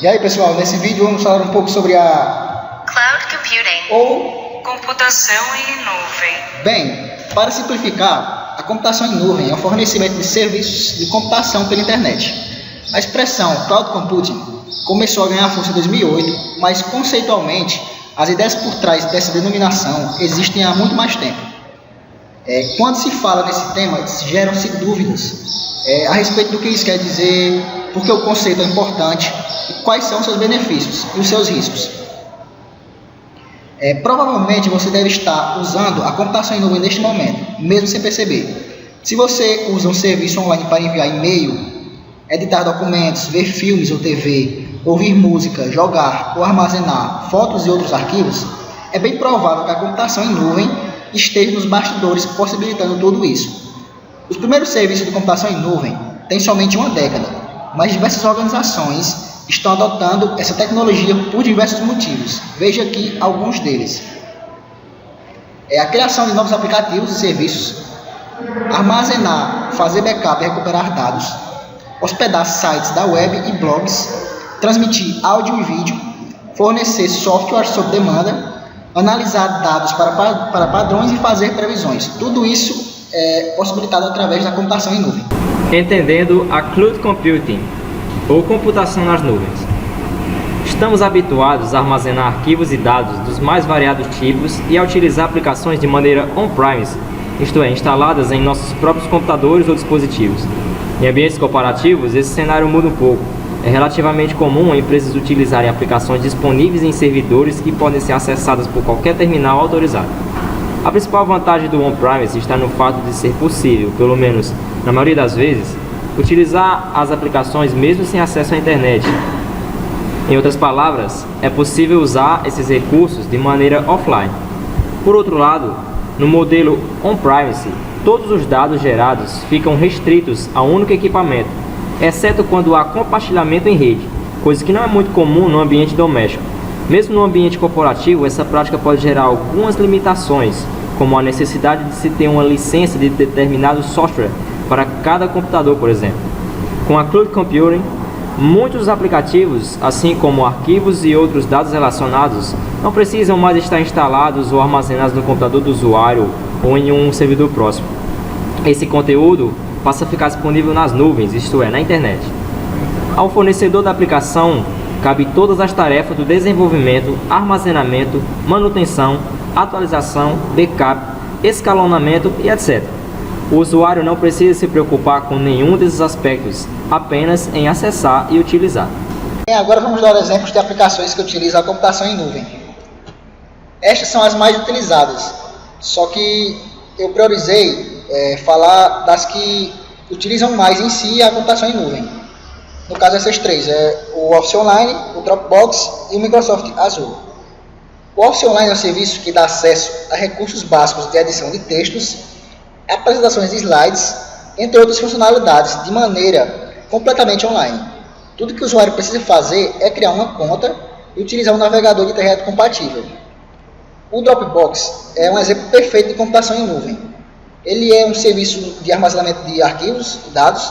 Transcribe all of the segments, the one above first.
E aí pessoal, nesse vídeo vamos falar um pouco sobre a Cloud Computing, ou computação em nuvem. Bem, para simplificar, a computação em nuvem é o fornecimento de serviços de computação pela internet. A expressão Cloud Computing começou a ganhar força em 2008, mas conceitualmente as ideias por trás dessa denominação existem há muito mais tempo. Quando se fala nesse tema, geram-se dúvidas a respeito do que isso quer dizer, por que o conceito é importante e quais são os seus benefícios e os seus riscos. Provavelmente você deve estar usando a computação em nuvem neste momento, mesmo sem perceber. Se você usa um serviço online para enviar e-mail, editar documentos, ver filmes ou TV, ouvir música, jogar ou armazenar fotos e outros arquivos, é bem provável que a computação em nuvem esteja nos bastidores possibilitando tudo isso. Os primeiros serviços de computação em nuvem têm somente uma década, mas diversas organizações estão adotando essa tecnologia por diversos motivos. Veja aqui alguns deles. A criação de novos aplicativos e serviços, armazenar, fazer backup e recuperar dados, hospedar sites da web e blogs, transmitir áudio e vídeo, fornecer software sob demanda, analisar dados para padrões e fazer previsões. Tudo isso é possibilitado através da computação em nuvem. Entendendo a Cloud Computing, ou computação nas nuvens. Estamos habituados a armazenar arquivos e dados dos mais variados tipos e a utilizar aplicações de maneira on-premise, isto é, instaladas em nossos próprios computadores ou dispositivos. Em ambientes corporativos, esse cenário muda um pouco. É relativamente comum empresas utilizarem aplicações disponíveis em servidores que podem ser acessadas por qualquer terminal autorizado. A principal vantagem do on-premise está no fato de ser possível, pelo menos na maioria das vezes, utilizar as aplicações mesmo sem acesso à internet. Em outras palavras, é possível usar esses recursos de maneira offline. Por outro lado, no modelo on-premise, todos os dados gerados ficam restritos a um único equipamento, exceto quando há compartilhamento em rede, coisa que não é muito comum no ambiente doméstico. Mesmo no ambiente corporativo, essa prática pode gerar algumas limitações, como a necessidade de se ter uma licença de determinado software para cada computador, por exemplo. Com a Cloud Computing, muitos aplicativos, assim como arquivos e outros dados relacionados, não precisam mais estar instalados ou armazenados no computador do usuário ou em um servidor próximo. Esse conteúdo passa a ficar disponível nas nuvens, isto é, na internet. Ao fornecedor da aplicação, cabe todas as tarefas do desenvolvimento, armazenamento, manutenção, atualização, backup, escalonamento e etc. O usuário não precisa se preocupar com nenhum desses aspectos, apenas em acessar e utilizar. Agora vamos dar exemplos de aplicações que utilizam a computação em nuvem. Estas são as mais utilizadas, só que eu priorizei falar das que utilizam mais em si a computação em nuvem. No caso, essas três, o Office Online, o Dropbox e o Microsoft Azure. O Office Online é um serviço que dá acesso a recursos básicos de edição de textos, apresentações de slides, entre outras funcionalidades, de maneira completamente online. Tudo que o usuário precisa fazer é criar uma conta e utilizar um navegador de internet compatível. O Dropbox é um exemplo perfeito de computação em nuvem. Ele é um serviço de armazenamento de arquivos e dados,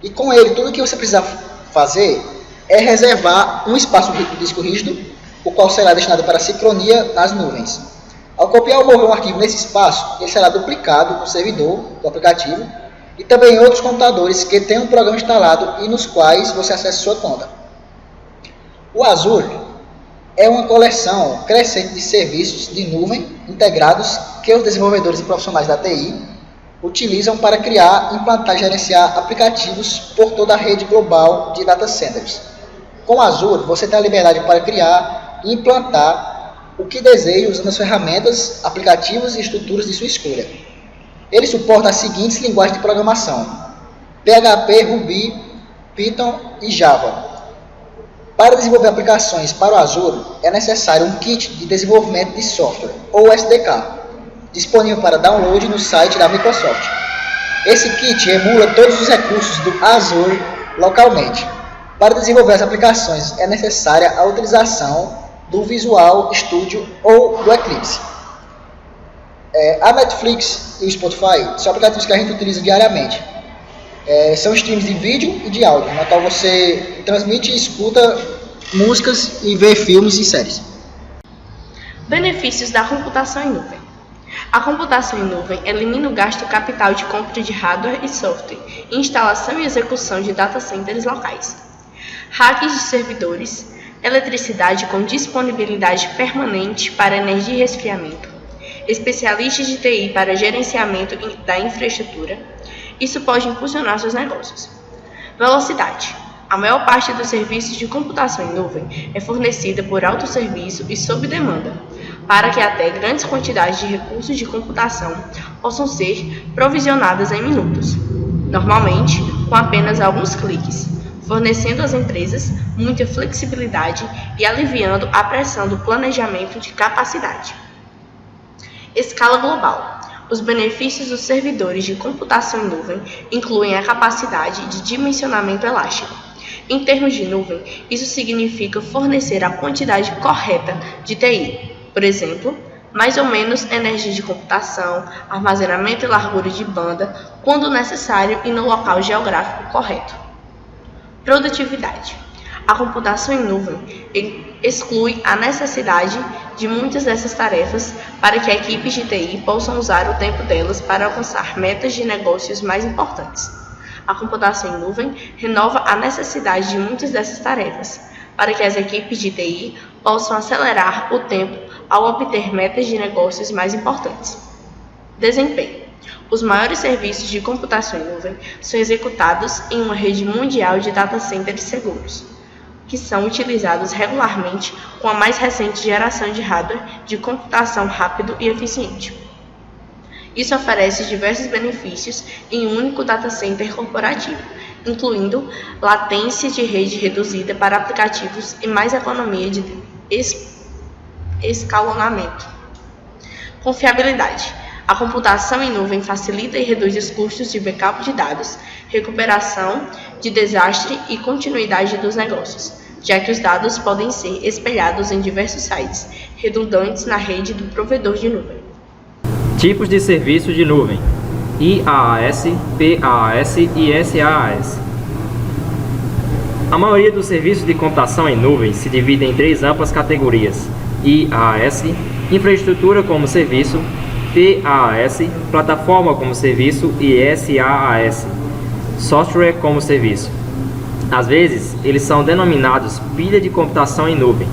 e com ele tudo o que você precisa fazer é reservar um espaço do disco rígido, o qual será destinado para sincronia nas nuvens. Ao copiar ou mover um arquivo nesse espaço, ele será duplicado no servidor do aplicativo e também em outros computadores que têm um programa instalado e nos quais você acessa sua conta. O Azure é uma coleção crescente de serviços de nuvem integrados que os desenvolvedores e profissionais da TI utilizam para criar, implantar e gerenciar aplicativos por toda a rede global de data centers. Com o Azure, você tem a liberdade para criar e implantar o que deseja usando as ferramentas, aplicativos e estruturas de sua escolha. Ele suporta as seguintes linguagens de programação: PHP, Ruby, Python e Java. Para desenvolver aplicações para o Azure, é necessário um kit de desenvolvimento de software, ou SDK, disponível para download no site da Microsoft. Esse kit emula todos os recursos do Azure localmente. Para desenvolver as aplicações, é necessária a utilização do Visual Studio ou do Eclipse. A Netflix e o Spotify são aplicativos que a gente utiliza diariamente. São streams de vídeo e de áudio, na qual você transmite e escuta músicas e vê filmes e séries. Benefícios da computação em nuvem. A computação em nuvem elimina o gasto capital de compra de hardware e software, instalação e execução de data centers locais, hacks de servidores, eletricidade com disponibilidade permanente para energia e resfriamento, especialistas de TI para gerenciamento da infraestrutura. Isso pode impulsionar seus negócios. Velocidade. A maior parte dos serviços de computação em nuvem é fornecida por autosserviço e sob demanda, para que até grandes quantidades de recursos de computação possam ser provisionadas em minutos, normalmente com apenas alguns cliques, fornecendo às empresas muita flexibilidade e aliviando a pressão do planejamento de capacidade. Escala global. Os benefícios dos servidores de computação em nuvem incluem a capacidade de dimensionamento elástico. Em termos de nuvem, isso significa fornecer a quantidade correta de TI, por exemplo, mais ou menos energia de computação, armazenamento e largura de banda, quando necessário e no local geográfico correto. Produtividade. A computação em nuvem exclui a necessidade de muitas dessas tarefas para que equipes de TI possam usar o tempo delas para alcançar metas de negócios mais importantes. A computação em nuvem renova a necessidade de muitas dessas tarefas para que as equipes de TI possam acelerar o tempo ao obter metas de negócios mais importantes. Desempenho. Os maiores serviços de computação em nuvem são executados em uma rede mundial de data centers seguros, que são utilizados regularmente com a mais recente geração de hardware de computação rápido e eficiente. Isso oferece diversos benefícios em um único data center corporativo, incluindo latência de rede reduzida para aplicativos e mais economia de escalonamento. Confiabilidade. A computação em nuvem facilita e reduz os custos de backup de dados, recuperação de desastre e continuidade dos negócios, já que os dados podem ser espelhados em diversos sites redundantes na rede do provedor de nuvem. Tipos de serviços de nuvem: IaaS, PaaS e SaaS. A maioria dos serviços de computação em nuvem se divide em três amplas categorias: IaaS, infraestrutura como serviço; PaaS, plataforma como serviço; e SaaS, software como serviço. Às vezes, eles são denominados pilha de computação em nuvem,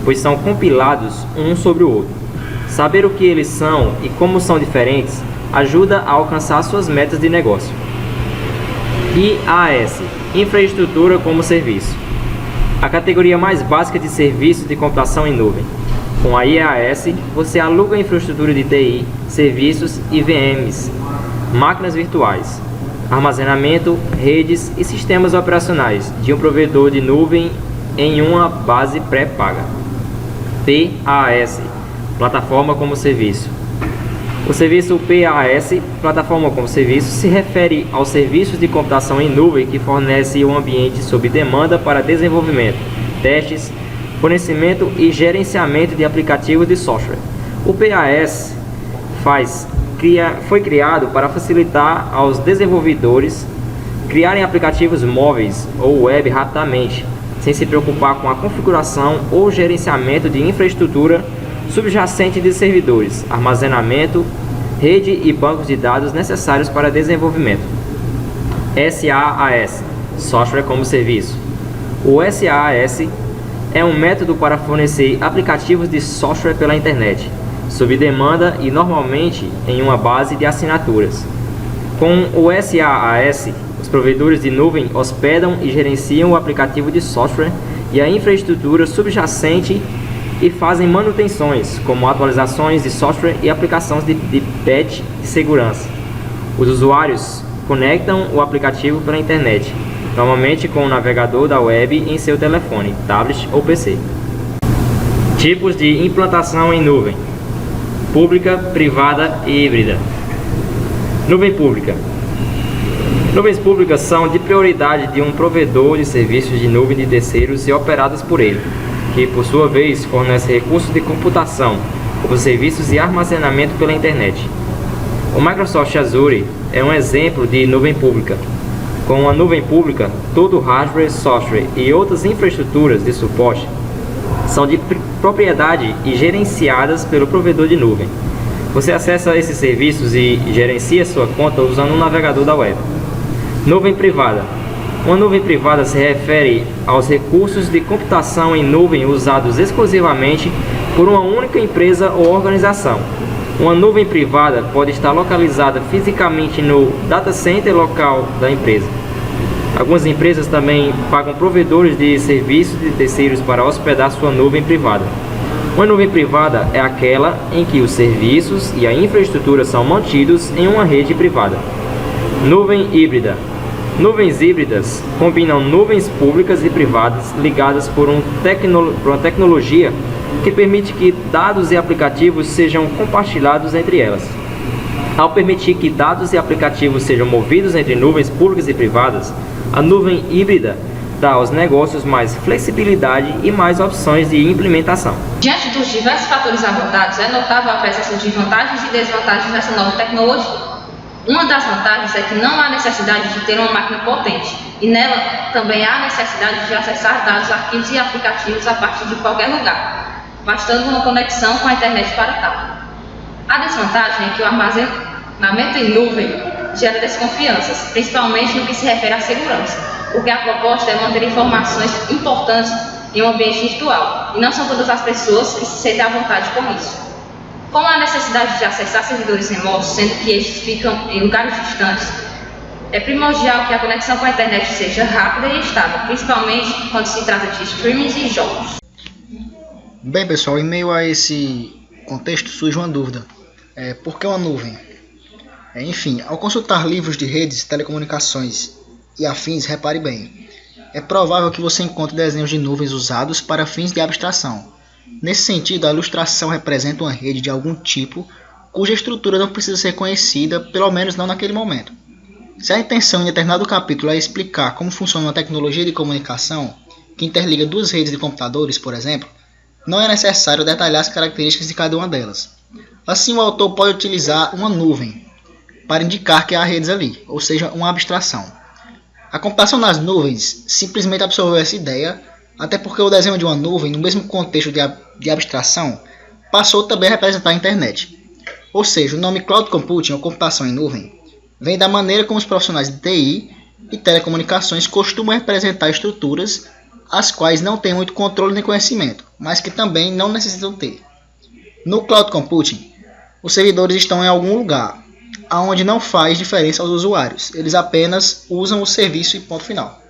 pois são compilados um sobre o outro. Saber o que eles são e como são diferentes ajuda a alcançar suas metas de negócio. IaaS, infraestrutura como serviço. A categoria mais básica de serviços de computação em nuvem. Com a IaaS, você aluga infraestrutura de TI, serviços e VMs, máquinas virtuais, armazenamento, redes e sistemas operacionais de um provedor de nuvem em uma base pré-paga. PaaS, plataforma como serviço. O serviço PaaS, plataforma como serviço, se refere aos serviços de computação em nuvem que fornece um ambiente sob demanda para desenvolvimento, testes, fornecimento e gerenciamento de aplicativos de software. O PaaS foi criado para facilitar aos desenvolvedores criarem aplicativos móveis ou web rapidamente, sem se preocupar com a configuração ou gerenciamento de infraestrutura subjacente de servidores, armazenamento, rede e bancos de dados necessários para desenvolvimento. SaaS, software como serviço. O SaaS é um método para fornecer aplicativos de software pela internet, sob demanda e normalmente em uma base de assinaturas. Com o SaaS, os provedores de nuvem hospedam e gerenciam o aplicativo de software e a infraestrutura subjacente e fazem manutenções, como atualizações de software e aplicações de patch de segurança. Os usuários conectam o aplicativo pela internet, normalmente com o navegador da web em seu telefone, tablet ou PC. Tipos de implantação em nuvem: pública, privada e híbrida. Nuvem pública. Nuvens públicas são de prioridade de um provedor de serviços de nuvem de terceiros e operadas por ele, que por sua vez fornece recursos de computação, como serviços e armazenamento pela internet. O Microsoft Azure é um exemplo de nuvem pública. Com uma nuvem pública, todo o hardware, software e outras infraestruturas de suporte são de propriedade e gerenciadas pelo provedor de nuvem. Você acessa esses serviços e gerencia sua conta usando um navegador da web. Nuvem privada. Uma nuvem privada se refere aos recursos de computação em nuvem usados exclusivamente por uma única empresa ou organização. Uma nuvem privada pode estar localizada fisicamente no data center local da empresa. Algumas empresas também pagam provedores de serviços de terceiros para hospedar sua nuvem privada. Uma nuvem privada é aquela em que os serviços e a infraestrutura são mantidos em uma rede privada. Nuvem híbrida. Nuvens híbridas combinam nuvens públicas e privadas ligadas por uma tecnologia que permite que dados e aplicativos sejam compartilhados entre elas. Ao permitir que dados e aplicativos sejam movidos entre nuvens públicas e privadas, a nuvem híbrida dá aos negócios mais flexibilidade e mais opções de implementação. Diante dos diversos fatores abordados, é notável a presença de vantagens e desvantagens dessa nova tecnologia. Uma das vantagens é que não há necessidade de ter uma máquina potente, e nela também há necessidade de acessar dados, arquivos e aplicativos a partir de qualquer lugar, bastando uma conexão com a internet para tal. A desvantagem é que o armazenamento em nuvem gera desconfianças, principalmente no que se refere à segurança, porque a proposta é manter informações importantes em um ambiente virtual, e não são todas as pessoas que se sentem à vontade com isso. Com a necessidade de acessar servidores remotos, sendo que estes ficam em lugares distantes, é primordial que a conexão com a internet seja rápida e estável, principalmente quando se trata de streamings e jogos. Bem, pessoal, em meio a esse contexto surge uma dúvida. Por que uma nuvem? Enfim, ao consultar livros de redes, telecomunicações e afins, repare bem. É provável que você encontre desenhos de nuvens usados para fins de abstração. Nesse sentido, a ilustração representa uma rede de algum tipo cuja estrutura não precisa ser conhecida, pelo menos não naquele momento. Se a intenção em determinado capítulo é explicar como funciona uma tecnologia de comunicação que interliga duas redes de computadores, por exemplo, não é necessário detalhar as características de cada uma delas. Assim, o autor pode utilizar uma nuvem para indicar que há redes ali, ou seja, uma abstração. A computação nas nuvens simplesmente absorveu essa ideia, até porque o desenho de uma nuvem, no mesmo contexto de abstração, passou também a representar a internet. Ou seja, o nome Cloud Computing, ou computação em nuvem, vem da maneira como os profissionais de TI e telecomunicações costumam representar estruturas as quais não têm muito controle nem conhecimento, mas que também não necessitam ter. No Cloud Computing, os servidores estão em algum lugar, onde não faz diferença aos usuários, eles apenas usam o serviço e ponto final.